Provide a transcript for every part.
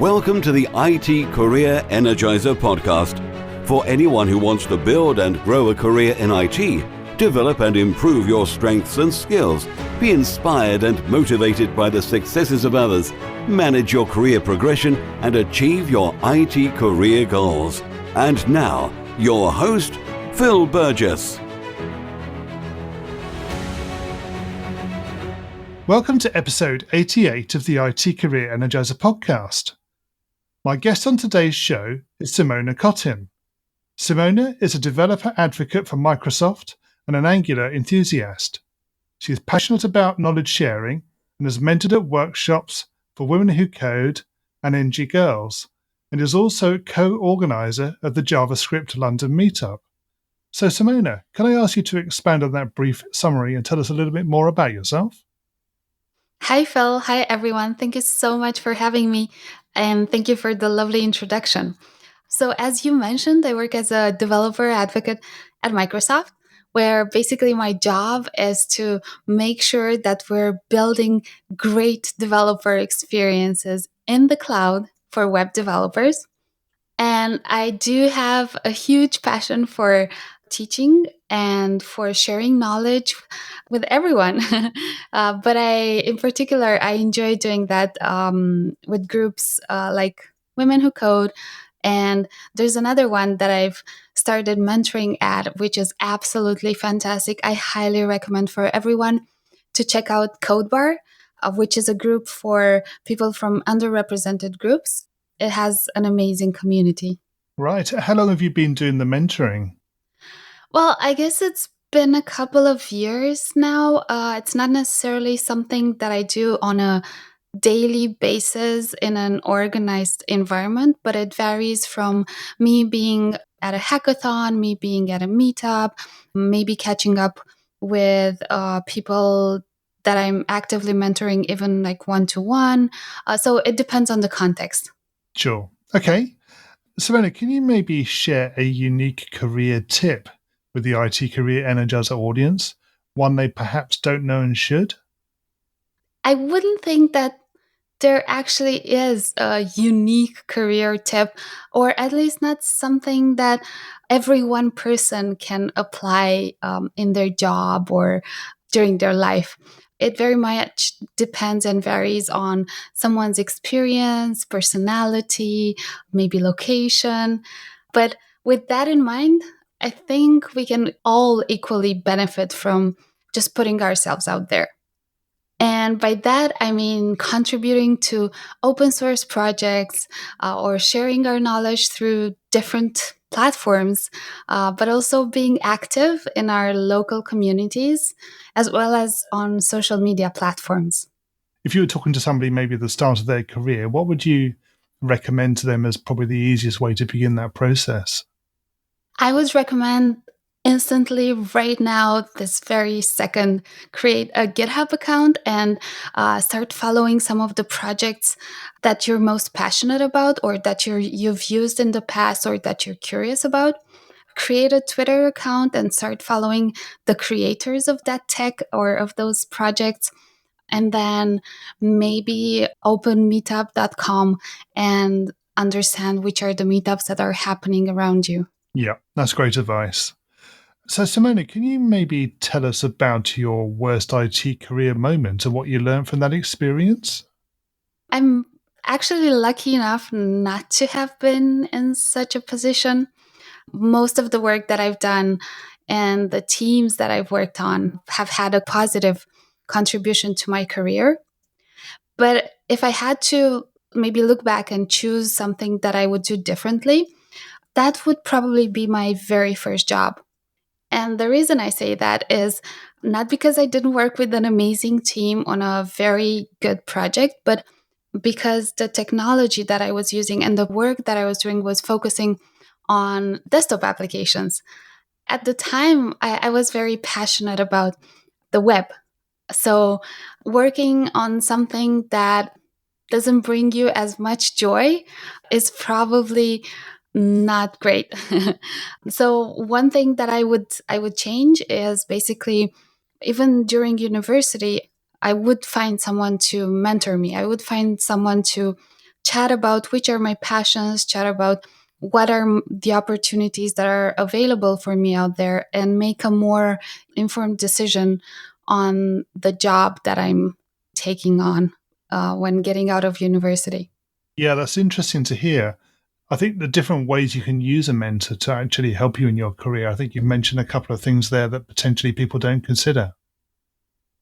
Welcome to the IT Career Energizer podcast. For anyone who wants to build and grow a career in IT, develop and improve your strengths and skills, be inspired and motivated by the successes of others, manage your career progression, and achieve your IT career goals. And now, your host, Phil Burgess. Welcome to episode 88 of the IT Career Energizer podcast. My guest on today's show is Simona Cotin. Simona is a developer advocate for Microsoft and an Angular enthusiast. She is passionate about knowledge sharing and has mentored at workshops for Women Who Code and NgGirls, and is also co-organiser of the JavaScript London meetup. So Simona, can I ask you to expand on that brief summary and tell us a little bit more about yourself? Hi, Phil. Hi, everyone. Thank you so much for having me, and thank you for the lovely introduction. So, as you mentioned, I work as a developer advocate at Microsoft, where basically my job is to make sure that we're building great developer experiences in the cloud for web developers. And I do have a huge passion for teaching and for sharing knowledge with everyone. But in particular, I enjoy doing that with groups like Women Who Code. And there's another one that I've started mentoring at, which is absolutely fantastic. I highly recommend for everyone to check out codebar, which is a group for people from underrepresented groups. It has an amazing community. Right. How long have you been doing the mentoring? Well, I guess it's been a couple of years now. It's not necessarily something that I do on a daily basis in an organized environment, but it varies from me being at a hackathon, me being at a meetup, maybe catching up with people that I'm actively mentoring, even like one-to-one. So it depends on the context. Sure. Okay. Simona, can you maybe share a unique career tip with the IT Career Energizer audience, one they perhaps don't know and should? I wouldn't think that there actually is a unique career tip, or at least not something that every one person can apply in their job or during their life. It very much depends and varies on someone's experience, personality, maybe location. But with that in mind, I think we can all equally benefit from just putting ourselves out there. And by that, I mean contributing to open source projects or sharing our knowledge through different platforms, but also being active in our local communities as well as on social media platforms. If you were talking to somebody maybe at the start of their career, what would you recommend to them as probably the easiest way to begin that process? I would recommend instantly, right now, this very second, create a GitHub account and start following some of the projects that you're most passionate about or that you've used in the past or that you're curious about. Create a Twitter account and start following the creators of that tech or of those projects. And then maybe open meetup.com and understand which are the meetups that are happening around you. Yeah, that's great advice. So, Simona, can you maybe tell us about your worst IT career moment and what you learned from that experience? I'm actually lucky enough not to have been in such a position. Most of the work that I've done and the teams that I've worked on have had a positive contribution to my career. But if I had to maybe look back and choose something that I would do differently, that would probably be my very first job. And the reason I say that is not because I didn't work with an amazing team on a very good project, but because the technology that I was using and the work that I was doing was focusing on desktop applications. At the time, I was very passionate about the web. So working on something that doesn't bring you as much joy is probably not great. So one thing that I would change is basically, even during university, I would find someone to mentor me. I would find someone to chat about which are my passions, chat about what are the opportunities that are available for me out there, and make a more informed decision on the job that I'm taking on when getting out of university. Yeah, that's interesting to hear. I think the different ways you can use a mentor to actually help you in your career. I think you've mentioned a couple of things there that potentially people don't consider.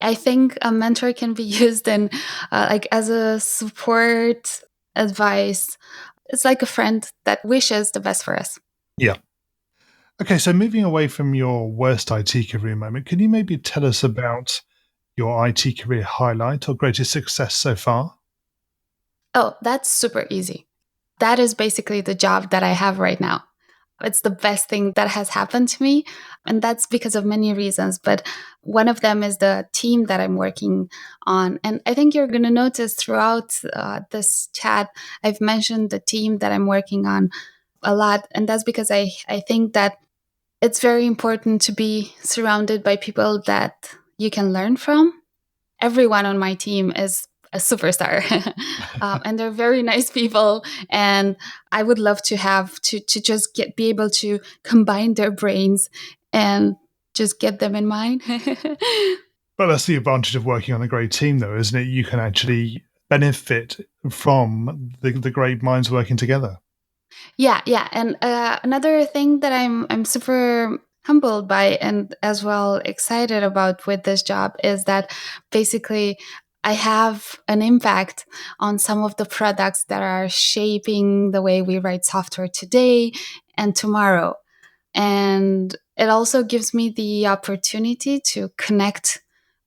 I think a mentor can be used in like as a support advice. It's like a friend that wishes the best for us. Yeah. Okay, so moving away from your worst IT career moment, can you maybe tell us about your IT career highlight or greatest success so far? Oh, that's super easy. That is basically the job that I have right now. It's the best thing that has happened to me. And that's because of many reasons. But one of them is the team that I'm working on. And I think you're going to notice throughout this chat, I've mentioned the team that I'm working on a lot. And that's because I think that it's very important to be surrounded by people that you can learn from. Everyone on my team is a superstar and they're very nice people, and I would love to have to just be able to combine their brains and just get them in mine. Well, that's the advantage of working on a great team, though, isn't it? You can actually benefit from the great minds working together. Yeah, and another thing that I'm super humbled by and as well excited about with this job is that basically I have an impact on some of the products that are shaping the way we write software today and tomorrow. And it also gives me the opportunity to connect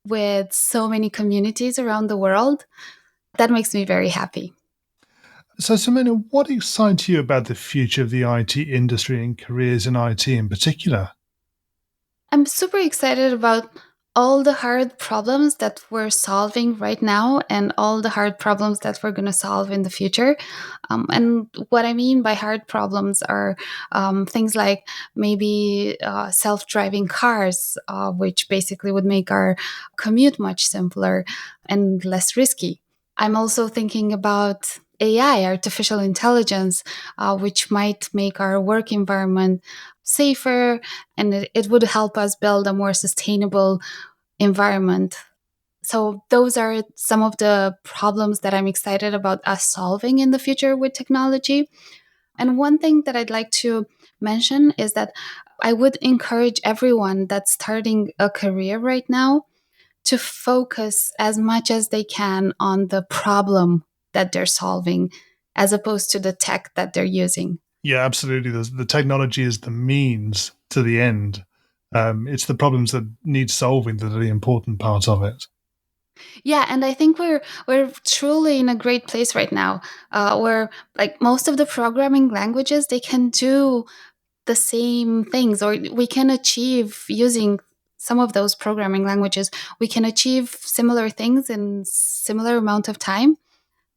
with so many communities around the world. That makes me very happy. So, Simona, what excites you about the future of the IT industry and careers in IT in particular? I'm super excited about all the hard problems that we're solving right now and all the hard problems that we're going to solve in the future. And what I mean by hard problems are things like maybe self driving cars, which basically would make our commute much simpler and less risky. I'm also thinking about AI, artificial intelligence, which might make our work environment safer, and it would help us build a more sustainable environment. So those are some of the problems that I'm excited about us solving in the future with technology. And one thing that I'd like to mention is that I would encourage everyone that's starting a career right now to focus as much as they can on the problem that they're solving as opposed to the tech that they're using. Yeah, absolutely. The technology is the means to the end. It's the problems that need solving that are the important part of it. Yeah, and I think we're truly in a great place right now, where like most of the programming languages they can do the same things, or we can achieve using some of those programming languages. We can achieve similar things in similar amount of time.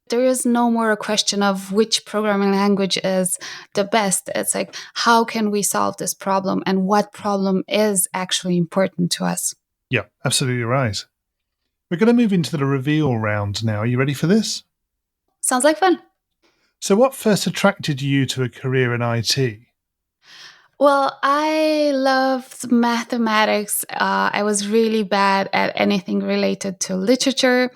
There is no more a question of which programming language is the best. It's like how can we solve this problem, and what problem is actually important to us. Yeah, absolutely right. We're going to move into the reveal round now. Are you ready for this? Sounds like fun. So, what first attracted you to a career in IT? Well, I loved mathematics. I was really bad at anything related to literature.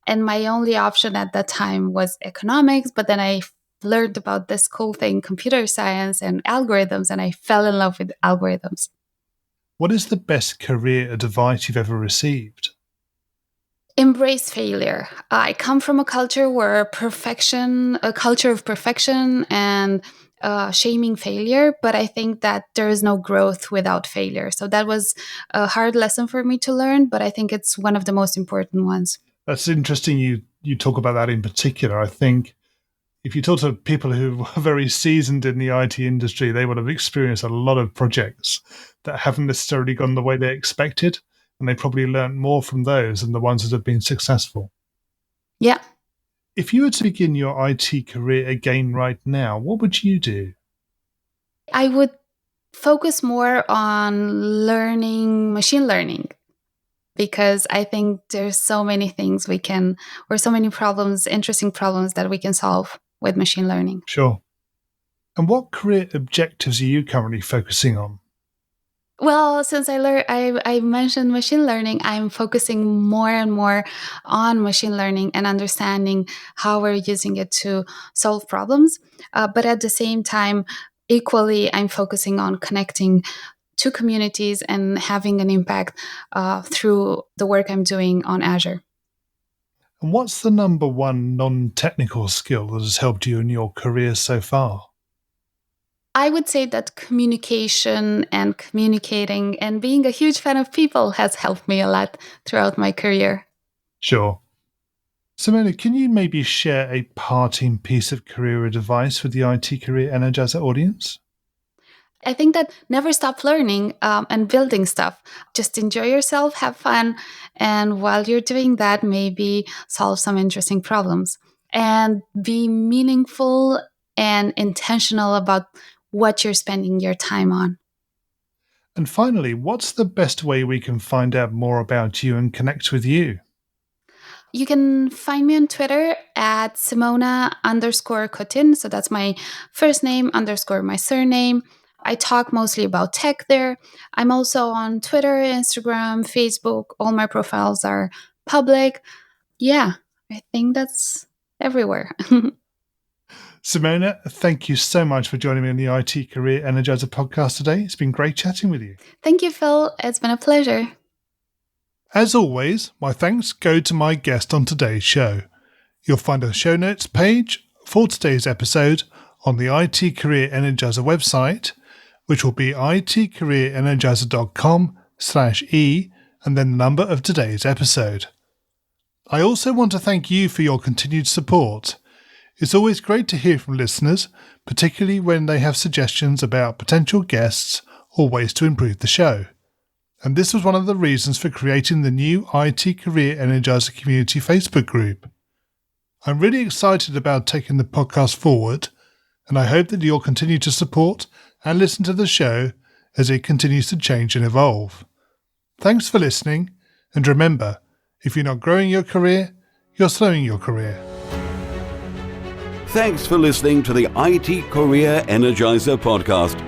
And my only option at that time was economics. But then I learned about this cool thing, computer science and algorithms, and I fell in love with algorithms. What is the best career advice you've ever received? Embrace failure. I come from a culture where a culture of perfection and shaming failure, but I think that there is no growth without failure. So that was a hard lesson for me to learn, but I think it's one of the most important ones. That's interesting you talk about that in particular. I think if you talk to people who are very seasoned in the IT industry, they will have experienced a lot of projects that haven't necessarily gone the way they expected. And they probably learned more from those than the ones that have been successful. Yeah. If you were to begin your IT career again right now, what would you do? I would focus more on learning machine learning because I think there's so many things or so many problems, interesting problems that we can solve. with machine learning. Sure. And what career objectives are you currently focusing on? Well, since I mentioned machine learning, I'm focusing more and more on machine learning and understanding how we're using it to solve problems. But at the same time, equally, I'm focusing on connecting to communities and having an impact through the work I'm doing on Azure. And what's the number one non-technical skill that has helped you in your career so far? I would say that communication and communicating and being a huge fan of people has helped me a lot throughout my career. Sure. Simona, can you maybe share a parting piece of career advice with the IT Career Energizer audience? I think that never stop learning and building stuff. Just enjoy yourself, have fun, and while you're doing that, maybe solve some interesting problems. And be meaningful and intentional about what you're spending your time on. And finally, what's the best way we can find out more about you and connect with you? You can find me on Twitter at Simona_Cotin. So that's my first name _ my surname. I talk mostly about tech there. I'm also on Twitter, Instagram, Facebook. All my profiles are public. Yeah, I think that's everywhere. Simona, thank you so much for joining me on the IT Career Energizer podcast today. It's been great chatting with you. Thank you, Phil. It's been a pleasure. As always, my thanks go to my guest on today's show. You'll find a show notes page for today's episode on the IT Career Energizer website, which will be itcareerenergizer.com/e and then the number of today's episode. I also want to thank you for your continued support. It's always great to hear from listeners, particularly when they have suggestions about potential guests or ways to improve the show. And this was one of the reasons for creating the new IT Career Energizer Community Facebook group. I'm really excited about taking the podcast forward, and I hope that you'll continue to support and listen to the show as it continues to change and evolve. Thanks for listening, and remember, if you're not growing your career, you're slowing your career. Thanks for listening to the IT Career Energizer podcast.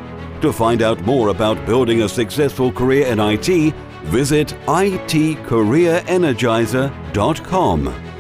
To find out more about building a successful career in IT, visit itcareerenergizer.com.